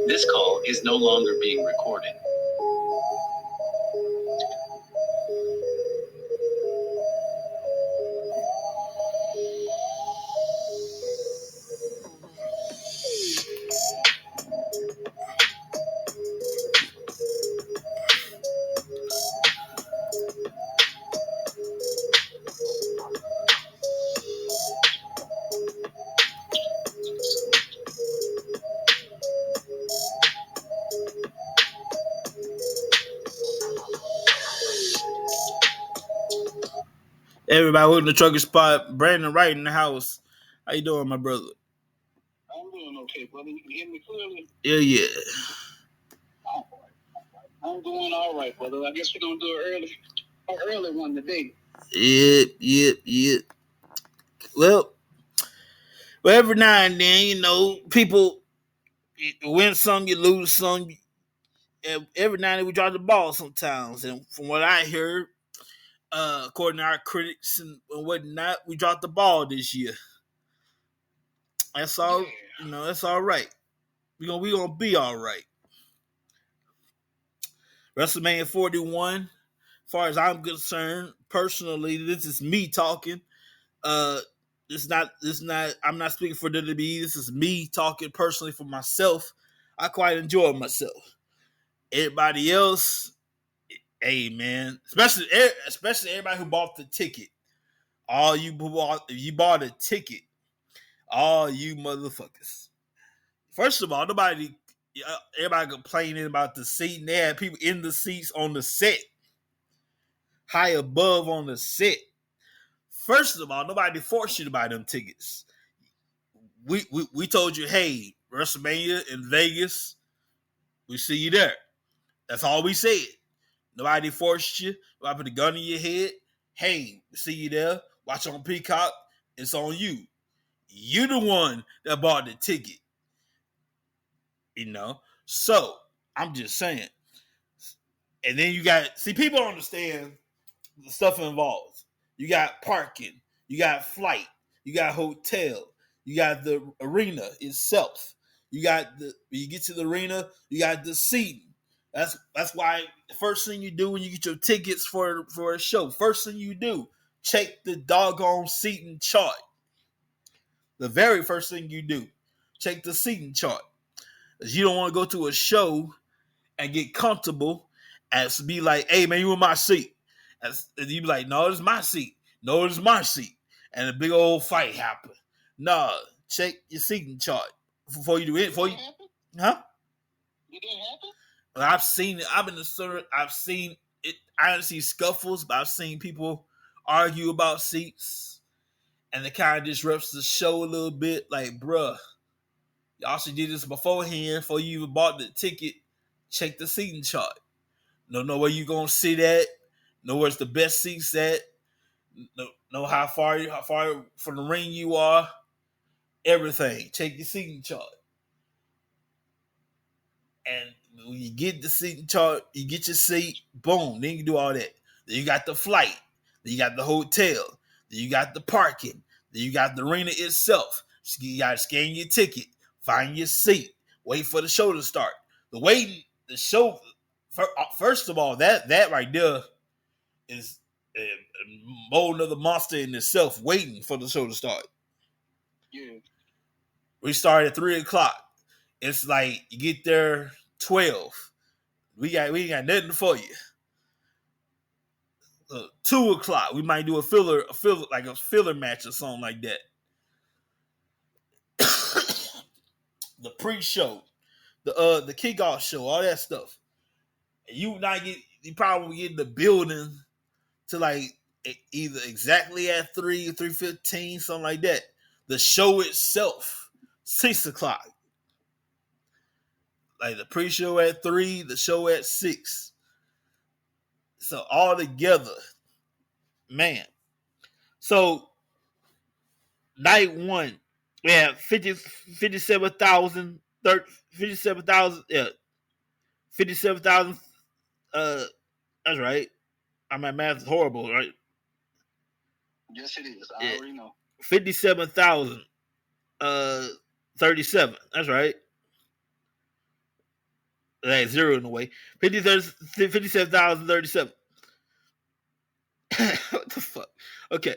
This call is no longer being recorded. Everybody, welcome to Trucker Spot. Brandon Wright in the house. How you doing, my brother? I'm doing okay, brother. You can hear me clearly? Yeah. All right. I'm doing all right, brother. I guess we're going to do an early one today. Yep. Well, every now and then, people win some, you lose some. Every now and then we drop the ball sometimes. And from what I heard, according to our critics and whatnot, we dropped the ball this year. That's all. That's all right. We gonna be all right. Wrestlemania 41. As far as I'm concerned, personally, this is me talking. This not. I'm not speaking for WWE. This is me talking personally for myself. I quite enjoyed myself. Everybody else, hey man, especially everybody who bought the ticket. All you bought, if you bought a ticket, all you motherfuckers. First of all, everybody complaining about the seat. They had people in the seats on the set, high above on the set. First of all, nobody forced you to buy them tickets. We told you, hey, WrestleMania in Vegas, we see you there. That's all we said. Nobody forced you. Nobody put a gun in your head. Hey, we see you there. Watch on Peacock. It's on you. You the one that bought the ticket. So I'm just saying. And then people don't understand the stuff involved. You got parking, you got flight, you got hotel, you got the arena itself. You get to the arena, you got the seating. That's why the first thing you do when you get your tickets for a show, first thing you do, check the doggone seating chart. The very first thing you do, check the seating chart. Because you don't want to go to a show and get comfortable and be like, hey man, you in my seat. And you be like, no, it's my seat. No, it's my seat. And a big old fight happen. Nah, check your seating chart before you do it. Huh? Did that happen? I've seen it. I've seen it. I didn't see scuffles, but I've seen people argue about seats. And it kind of disrupts the show a little bit. Like, bruh, y'all should do this beforehand before you even bought the ticket. Check the seating chart. Know where you gonna sit at. Know where's the best seats at. Know how far from the ring you are. Everything. Check your seating chart. And when you get the seating chart, you get your seat. Boom. Then you can do all that. Then you got the flight. Then you got the hotel. Then you got the parking. Then you got the arena itself. So you gotta scan your ticket. Find your seat. Wait for the show to start. The show. First of all, that right there is a whole nother monster in itself, waiting for the show to start. Yeah. We start at 3:00. It's like you get there 12. We ain't got nothing for you. 2:00, we might do a filler match or something like that. The pre-show, the kickoff show, all that stuff. And you probably get in the building to like either exactly at 3:15, something like that. The show itself, 6:00. Like the pre-show at 3, the show at 6. So all together, man. So night one, we have 57,000, 57,000, yeah, 57,000. That's right. My math is horrible, right? Yes, it is. I already know. 57,000, 37. That's right. That zero in the way. 57,037. What the fuck? Okay.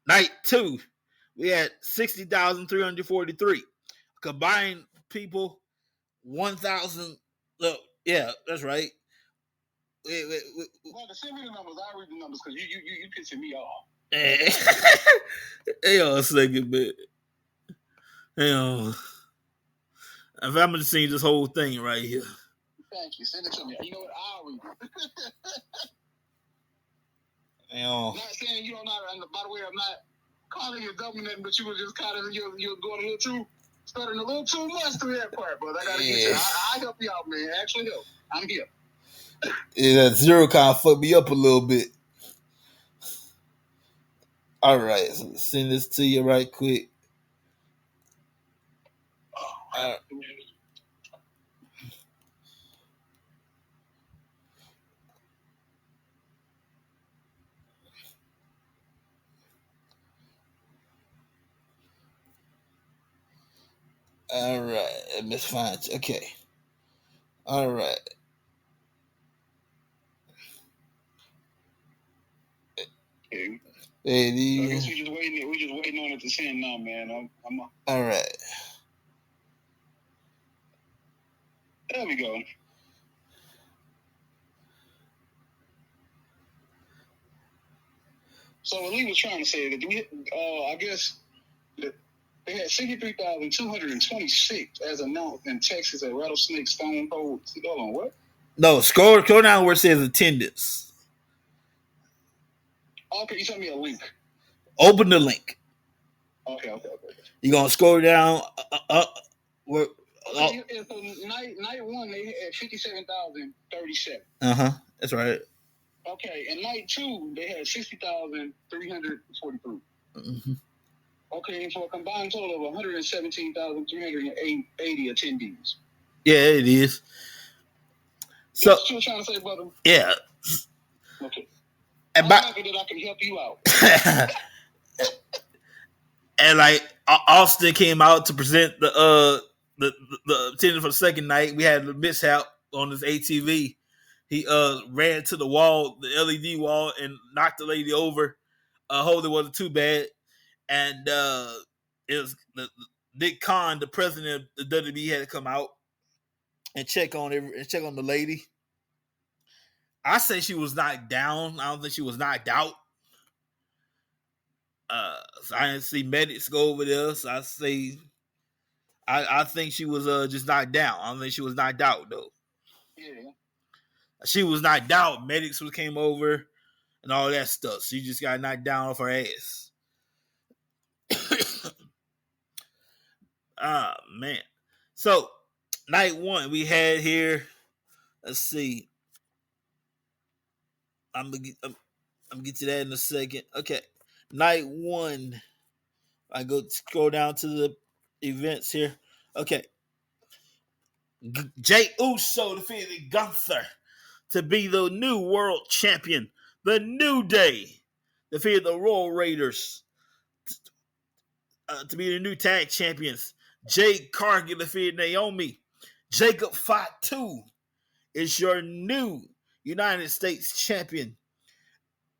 Night 2, we had 60,343. Combined people, 1,000. Look, yeah, that's right. Well, send me the numbers. I'll read the numbers because you pissing me off. Hang on a second, man. Hang on. I'm gonna see this whole thing right here. Thank you. Send it to me. You know what? I'll read it. Hang on. I'm not saying you don't know. And by the way, I'm not calling you dumb nothing, but you were just kind of you're going a little too stuttering a little too much to that part. But I gotta get you. I help you out, man. Actually, help. I'm here. Yeah, that zero kind of fucked me up a little bit. All right, so send this to you right quick. All right, Miss Fine. Okay. All right. Okay. Hey, I guess we're just waiting on it to send now, man. All right. There we go. So what Lee was trying to say that I guess that they had 63,226 as announced in Texas at Rattlesnake Stone Cold. Hold on, what? No, scroll down where it says attendance. Okay, you sent me a link. Open the link. Okay. You're gonna scroll down. Where? Okay, so night 1 they had 57,037. That's right. Okay, and night 2 they had 60,343. Mm-hmm. Okay, for a combined total of 117,380 attendees. Yeah, it is. So what you were trying to say, brother? Yeah. Okay. And I'm happy that I can help you out. And like Austin came out to present the attendance for the second night. We had a mishap on his ATV. He ran to the wall, the LED wall, and knocked the lady over. Hopefully it wasn't too bad. And it was Nick Khan, the president of the WWE, had to come out and check on the lady. I say she was knocked down. I don't think she was knocked out. So I didn't see medics go over there. So I think she was just knocked down. I don't think she was knocked out though. Yeah. She was knocked out. Medics came over and all that stuff. She just got knocked down off her ass. Man. So night 1 we had here. Let's see. I'm gonna get to that in a second. Okay, night 1. I scroll down to the events here. Okay, Jay Uso defeated Gunther to be the new world champion. The New Day defeated the Royal Raiders to be the new tag champions. Jade Cargill defeated Naomi. Jacob Fatu is your new United States champion.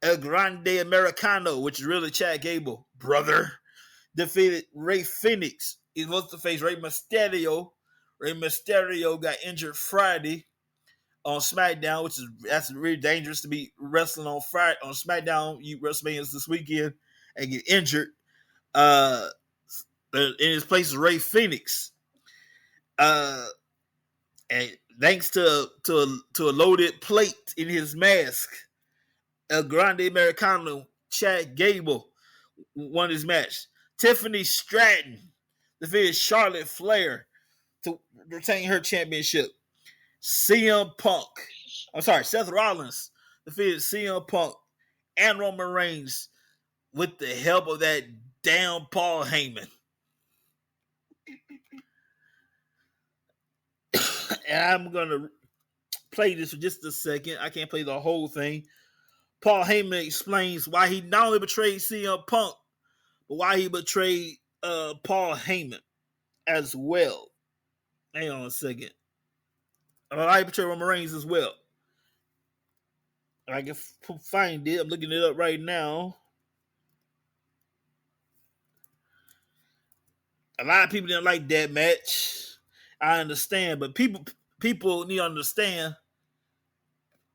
El Grande Americano, which is really Chad Gable, brother, defeated Rey Fenix. He's supposed to face Rey Mysterio. Rey Mysterio got injured Friday on SmackDown, that's really dangerous to be wrestling on Friday on SmackDown. WrestleMania this weekend and get injured. In his place is Rey Fenix. And thanks to a loaded plate in his mask, El Grande Americano Chad Gable won his match. Tiffany Stratton defeated Charlotte Flair to retain her championship. Seth Rollins defeated CM Punk and Roman Reigns with the help of that damn Paul Heyman. And I'm going to play this for just a second. I can't play the whole thing. Paul Heyman explains why he not only betrayed CM Punk, but why he betrayed Paul Heyman as well. Hang on a second. And I like portray Roman Reigns as well. I can find it. I'm looking it up right now. A lot of people didn't like that match. I understand, but people need to understand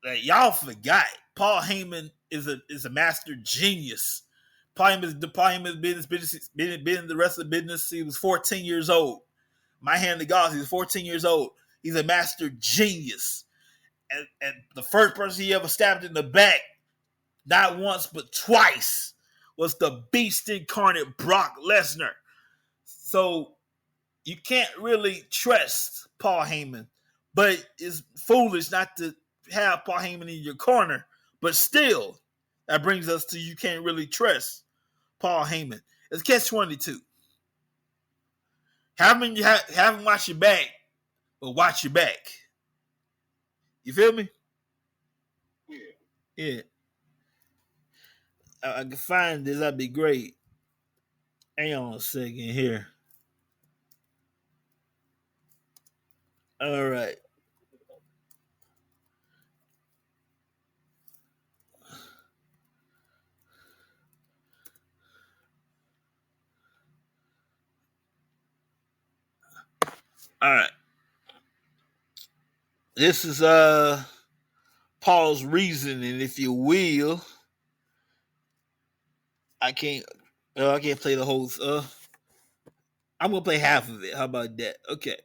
that y'all forgot Paul Heyman is a master genius. Paul Heyman has been in the rest of the business. He was 14 years old. My hand to God, he was 14 years old. He's a master genius. And the first person he ever stabbed in the back, not once but twice, was the beast incarnate Brock Lesnar. So you can't really trust Paul Heyman, but it's foolish not to have Paul Heyman in your corner. But still, that brings us to you can't really trust Paul Heyman. It's catch 22. Have him watch your back, but watch your back. You feel me? Yeah. Yeah. I can find this. That'd be great. Hang on a second here. All right. All right. This is Paul's reasoning, if you will. I can't. I can't play the whole. I'm gonna play half of it. How about that? Okay.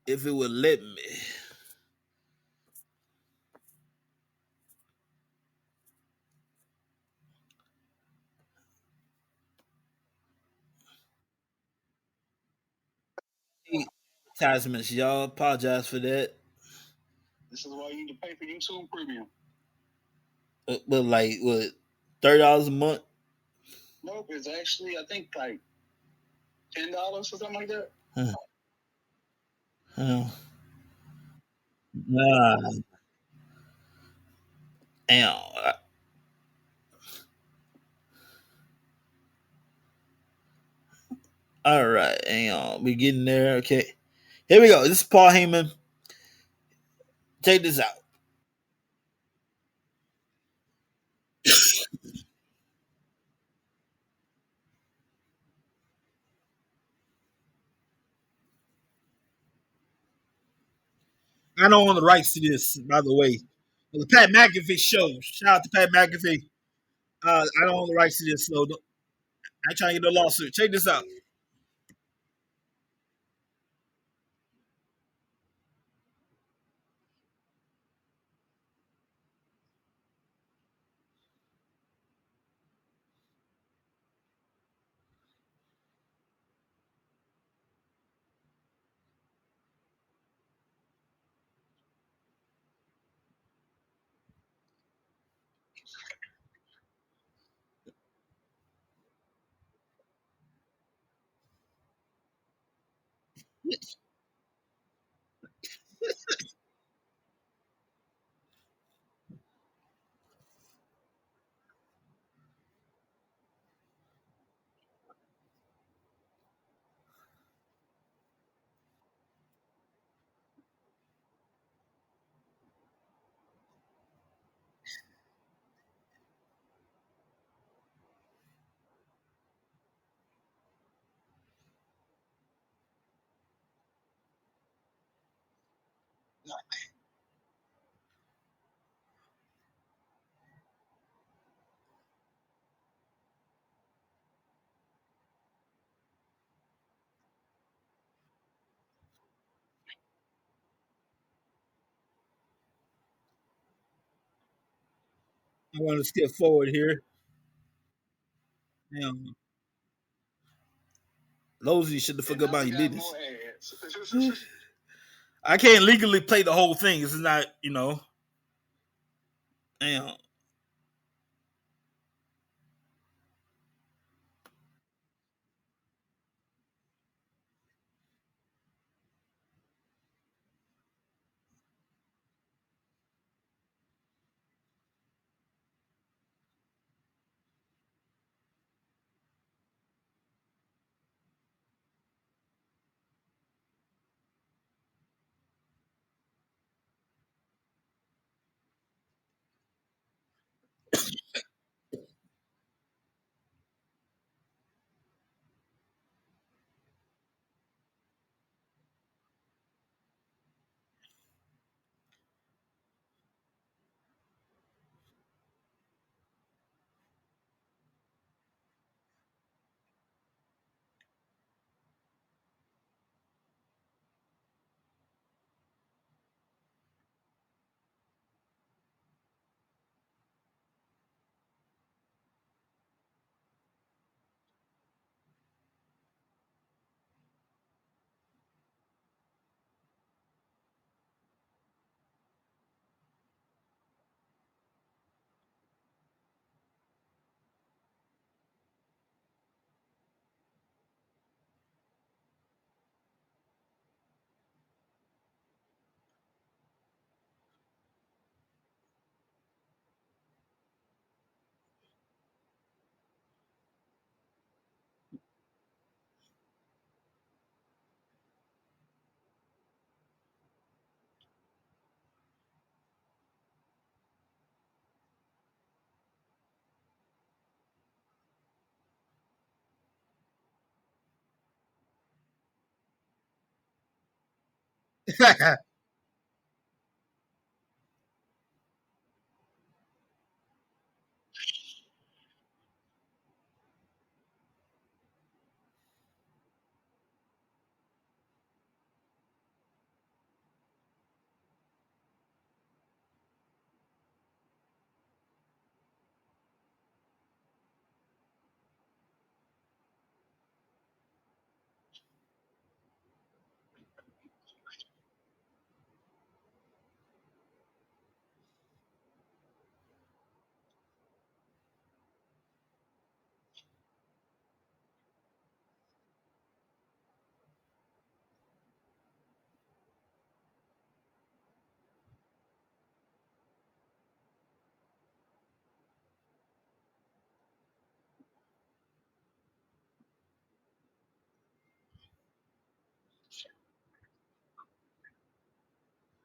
If it would let me. Advertisements, y'all. Apologize for that. This is why you need to pay for YouTube Premium. But like what, $30 a month? Nope, it's actually I think like $10 or something like that. Uh, nah. Damn. All right, hang on. We getting there. Okay. Here we go. This is Paul Heyman. Check this out. I don't own the rights to this, by the way. The Pat McAfee show. Shout out to Pat McAfee. I don't own the rights to this, so I ain't trying to get no lawsuit. Check this out. I want to skip forward here. Those of you should have forgot about your business. I can't legally play the whole thing. This is not, damn.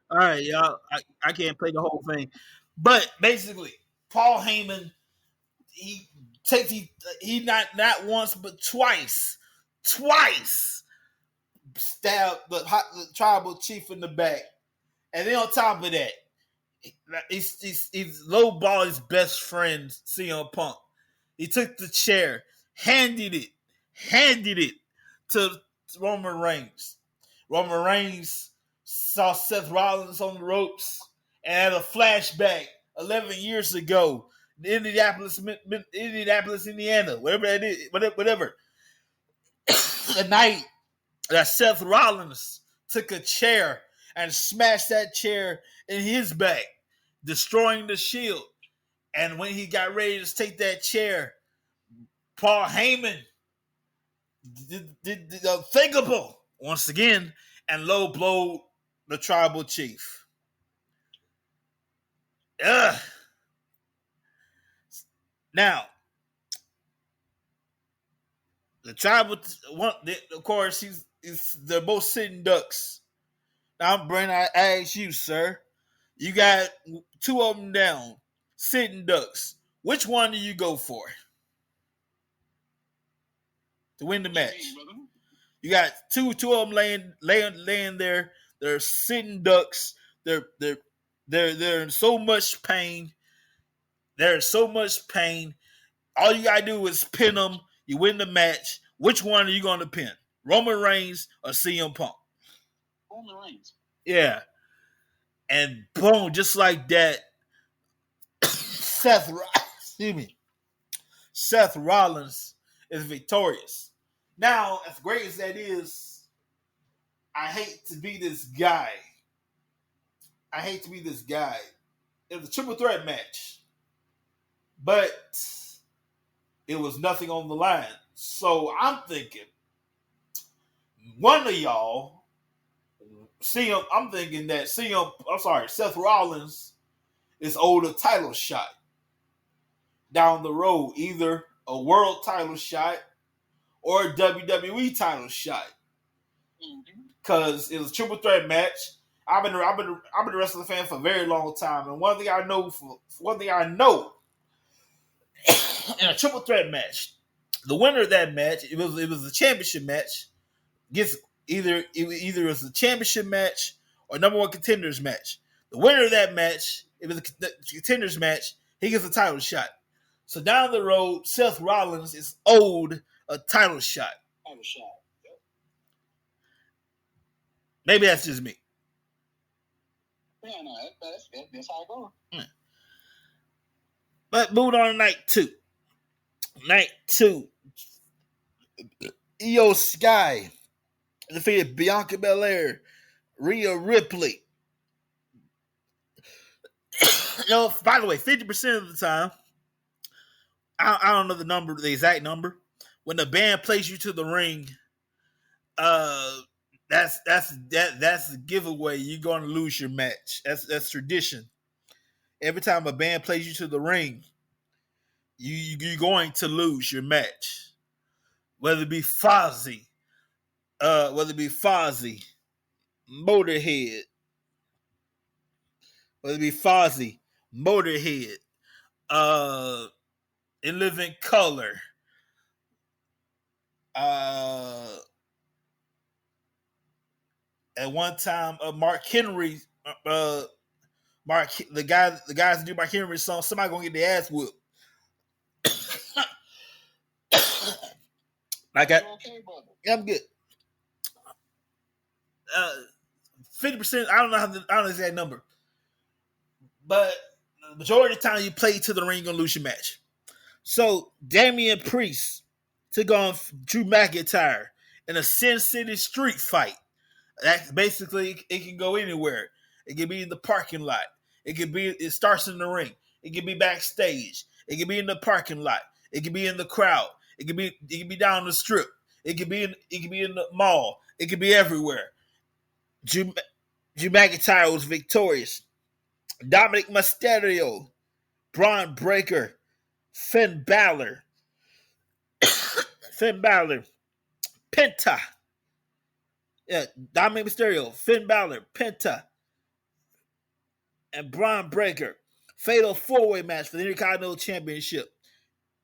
All right, y'all. I can't play the whole thing, but basically, Paul Heyman he takes he not once but twice stabbed the tribal chief in the back, and then on top of that, he's lowball his best friend CM Punk. He took the chair, handed it to Roman Reigns. Roman Reigns saw Seth Rollins on the ropes and had a flashback 11 years ago, Indianapolis, Indiana, whatever that is, whatever. The night that Seth Rollins took a chair and smashed that chair in his back, destroying the Shield. And when he got ready to take that chair, Paul Heyman did the unthinkable once again and low blowed the tribal chief. Ugh. Now, the tribal one, of course, they're both sitting ducks. Now, Brandon, I ask you, sir, you got two of them down, sitting ducks. Which one do you go for to win the match? You got two of them laying there. They're sitting ducks. They're in so much pain. They're in so much pain. All you gotta do is pin them. You win the match. Which one are you gonna pin? Roman Reigns or CM Punk? Roman Reigns. Yeah. And boom, just like that, excuse me, Seth Rollins is victorious. Now, as great as that is, I hate to be this guy. It was a triple threat match, but it was nothing on the line. So I'm thinking, one of y'all, I'm thinking that Seth Rollins is owed a title shot down the road, either a world title shot or a WWE title shot, because it was a triple threat match. I've been a wrestling fan for a very long time, and one thing I know in a triple threat match, the winner of that match, it was a championship match, gets either it was a championship match or number one contenders match. The winner of that match, if it's a contenders match, he gets a title shot. So down the road, Seth Rollins is owed a title shot. Yep. Maybe that's just me. Yeah, no, that's how it goes. Yeah. But moving on to night two. Night two. Io Sky defeated Bianca Belair, Rhea Ripley. By the way, 50% of the time, I don't know the exact number. When the band plays you to the ring, that's the giveaway. You're going to lose your match. That's tradition. Every time a band plays you to the ring, you're going to lose your match. Whether it be Fozzy, Motorhead, Motorhead, In Living Color, uh, At one time, Mark Henry, the guys that do Mark Henry's song, somebody gonna get their ass whooped. I'm good. 50%. I don't know the exact number, but the majority of the time you play to the ring, you're gonna lose your match. So Damian Priest took on Drew McIntyre in a Sin City street fight. That's basically, it can go anywhere. It can be in the parking lot. It starts in the ring. It can be backstage. It can be in the parking lot. It can be in the crowd. It can be down the strip. It can be in the mall. It can be everywhere. Drew McIntyre was victorious. Dominic Mysterio, Braun Breaker, Finn Balor, Penta. Yeah, Dominic Mysterio, Finn Balor, Penta, and Braun Breaker. Fatal 4-way match for the Intercontinental Championship.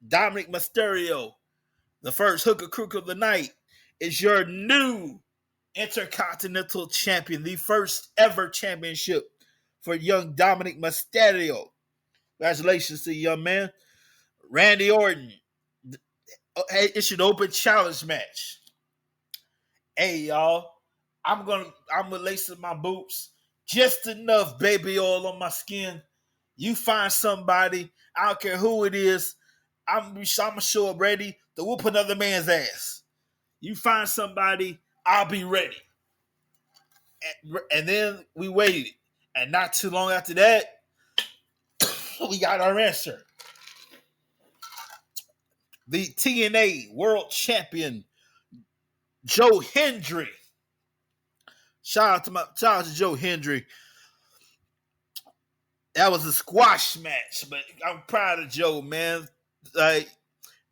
Dominic Mysterio, the first hooker crook of the night, is your new Intercontinental Champion, the first ever championship for young Dominic Mysterio. Congratulations to you, young man. Randy Orton issued an open challenge match. Hey, y'all, I'm gonna lace up my boots just enough baby oil on my skin. You find somebody, I don't care who it is, I'm gonna show up ready to whoop another man's ass. You find somebody, I'll be ready. And then we waited, and not too long after that, we got our answer. The TNA World Champion, Joe Hendry. Shout out to Joe Hendry. That was a squash match, but I'm proud of Joe, man. Like,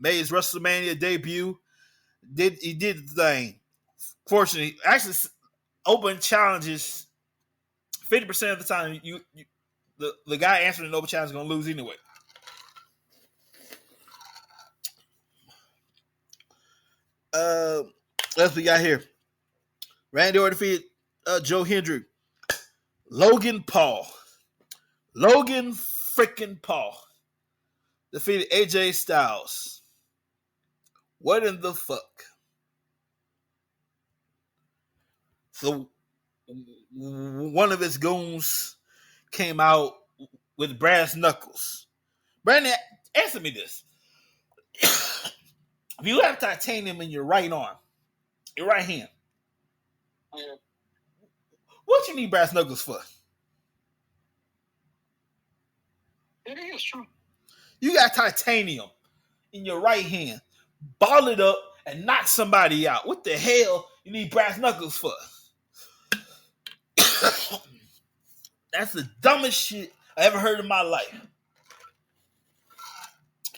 made his WrestleMania debut. He did the thing. Fortunately, actually, open challenges, 50% of the time, the guy answering an open challenge is going to lose anyway. What else we got here? Randy Orton defeated Joe Hendry. Logan freaking Paul defeated AJ Styles. What in the fuck? So one of his goons came out with brass knuckles. Brandon, answer me this. If you have titanium in your right arm, your right hand, what you need brass knuckles for? It is true. You got titanium in your right hand. Ball it up and knock somebody out. What the hell you need brass knuckles for? That's the dumbest shit I ever heard in my life.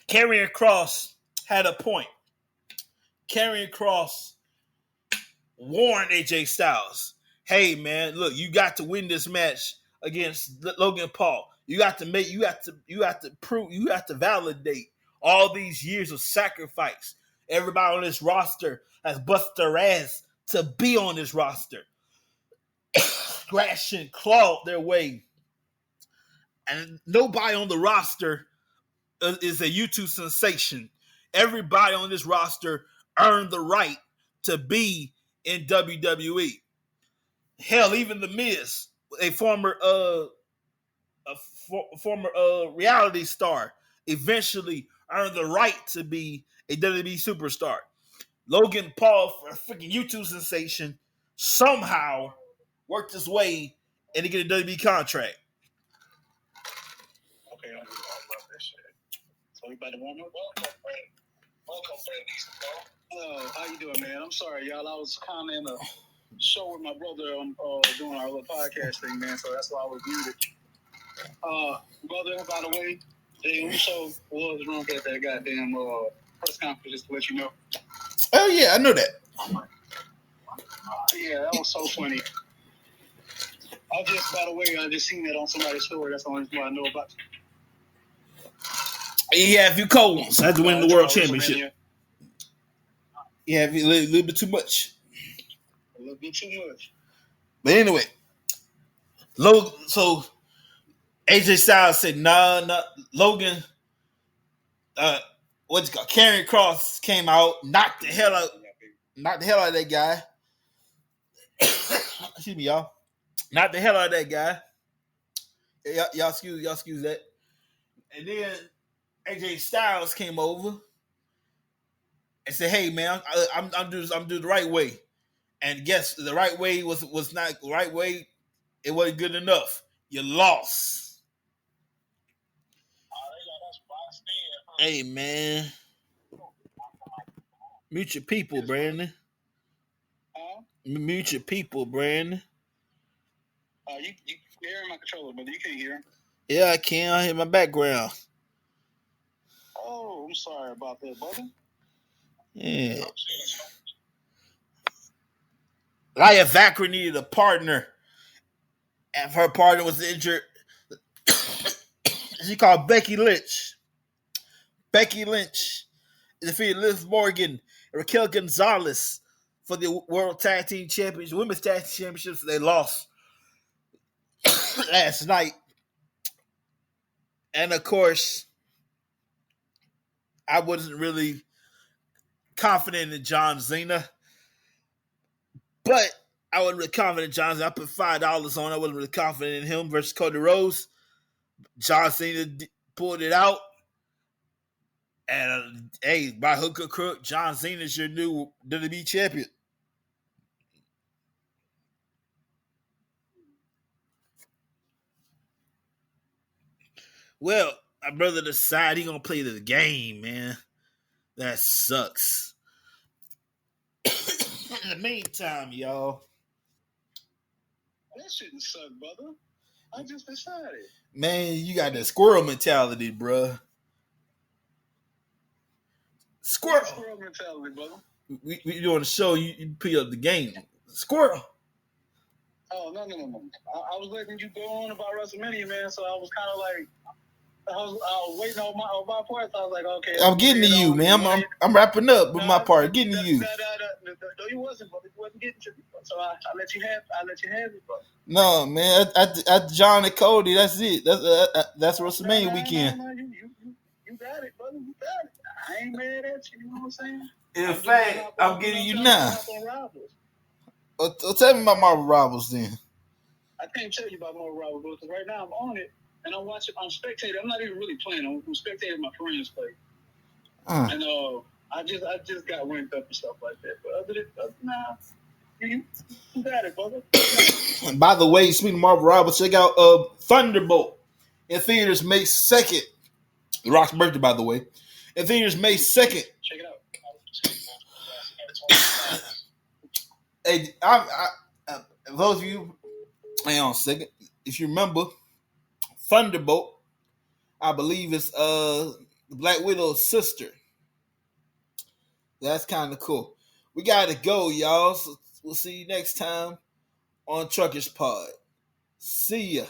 Karrion Kross had a point. Karrion Kross warned AJ Styles, hey man, look, you got to win this match against Logan Paul. You got to prove, you have to validate all these years of sacrifice. Everybody on this roster has busted their ass to be on this roster. Scratched and clawed their way. And nobody on the roster is a YouTube sensation. Everybody on this roster earned the right to be in WWE. Hell, even The Miz, a former reality star, eventually earned the right to be a WWE superstar. Logan Paul, a freaking YouTube sensation, somehow worked his way and to get a WWE contract. Okay, I love that shit. So we about to warm up. Welcome, friend. How you doing, man? I'm sorry, y'all. I was kind of in a show with my brother doing our little podcast thing, man. So that's why I was muted. Brother, by the way, Jay Uso was drunk at that goddamn press conference, just to let you know. Oh yeah, I know that. Yeah, that was so funny. By the way, I just seen that on somebody's story. That's the only thing I know about you. Yeah, if you cold ones, I had to win the world championship. Yeah, a little bit too much. A little bit too much. But anyway, so AJ Styles said, nah, Logan, what's it called? Karrion Cross came out, knocked the hell out of that guy. Excuse me, y'all. Knocked the hell out of that guy. Y'all excuse that. And then AJ Styles came over and said, "Hey man, I'm doing the right way." And guess the right way was not the right way. It wasn't good enough. You lost. Hey man, mute your people, Brandon. Mute your people, Brandon. You hearing my controller, but you can't hear him. Yeah, I can. I hear my background. Oh, I'm sorry about that, brother. Yeah. Laya Vacra needed a partner. And her partner was injured. She called Becky Lynch. Becky Lynch defeated Liv Morgan and Raquel Gonzalez for the World Tag Team Championship, Women's Tag Team Championships. They lost last night. And of course, I wasn't really confident in John Cena. But I wasn't really confident in John Cena. I put $5 on. I wasn't really confident in him versus Cody Rhodes. John Cena pulled it out. And hey, by hook or crook, John Cena is your new WWE champion. Well, my brother decided he gonna play the game, man. That sucks. In the meantime, y'all. That shouldn't suck, brother. I just decided. Man, you got that squirrel mentality, bruh. Squirrel mentality, brother. We doing the show, you put up the game. Squirrel. Oh, no. I was letting you go on about WrestleMania, man, so I was kind of like, I was waiting on my part, so I was like, okay. I'm getting to you, man. I'm wrapping up with my part. Getting to you. No, you wasn't, brother. You wasn't getting to me, so I let you have it, brother. No, man. At John and Cody, that's it. That's WrestleMania weekend. No, you got it, brother. You got it. I ain't mad at you. You know what I'm saying? In fact, I'm getting you now. Tell me about Marvel Rivals then. I can't tell you about Marvel Rivals because right now I'm on it and I'm watching. I'm spectating. I'm not even really playing. I'm spectating my friends play. And I just got ranked up and stuff like that. But other than nah, you got it, brother. By the way, speaking of Marvel Rivals, check out Thunderbolt in theaters May 2nd. The Rock's birthday, by the way. In theaters May 2nd. Check it out. Hey, those of you, hang on a second. If you remember, Thunderbolt, I believe it's Black Widow's sister. That's kind of cool. We gotta go, y'all. So we'll see you next time on Truckers Pod. See ya.